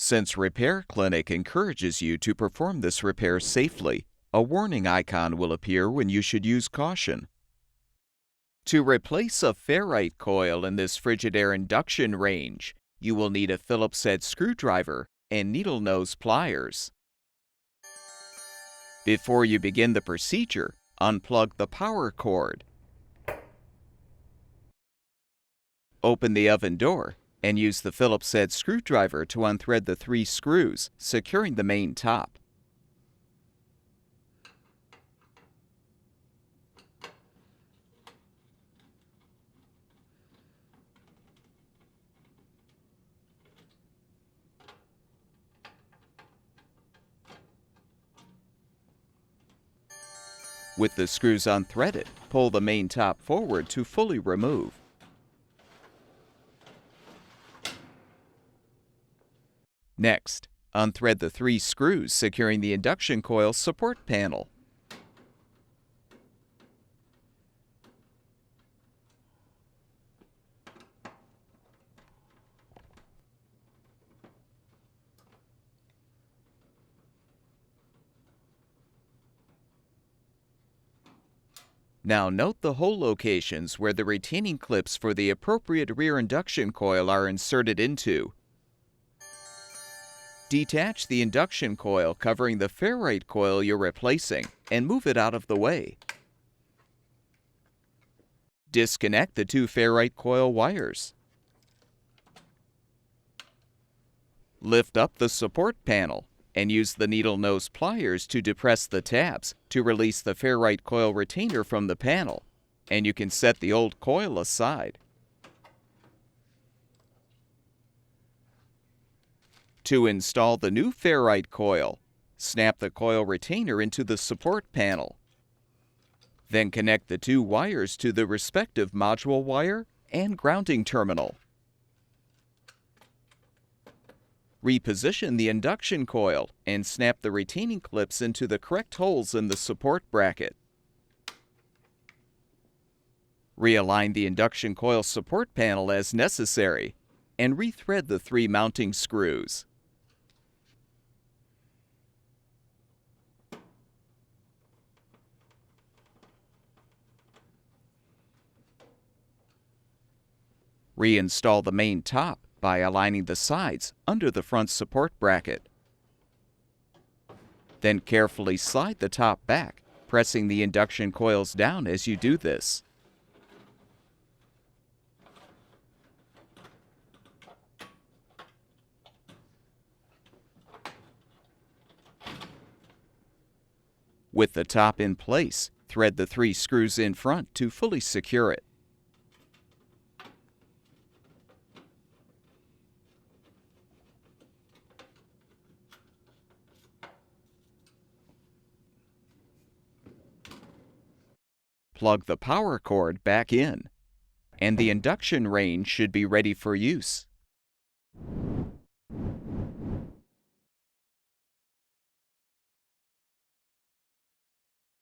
Since Repair Clinic encourages you to perform this repair safely, a warning icon will appear when you should use caution. To replace a Ferrite coil in this Frigidaire Induction range, you will need a Phillips head screwdriver and needle nose pliers. Before you begin the procedure, unplug the power cord. Open the oven door and use the Phillips head screwdriver to unthread the 3 screws, securing the main top. With the screws unthreaded, pull the main top forward to fully remove. Next, unthread the 3 screws securing the induction coil support panel. Now note the hole locations where the retaining clips for the appropriate rear induction coil are inserted into. Detach the induction coil covering the Ferrite coil you're replacing and move it out of the way. Disconnect the 2 Ferrite coil wires. Lift up the support panel and use the needle nose pliers to depress the tabs to release the Ferrite coil retainer from the panel, and you can set the old coil aside. To install the new Ferrite coil, snap the coil retainer into the support panel. Then connect the 2 wires to the respective module wire and grounding terminal. Reposition the induction coil and snap the retaining clips into the correct holes in the support bracket. Realign the induction coil support panel as necessary and rethread the 3 mounting screws. Reinstall the main top by aligning the sides under the front support bracket. Then carefully slide the top back, pressing the induction coils down as you do this. With the top in place, thread the 3 screws in front to fully secure it. Plug the power cord back in, and the induction range should be ready for use.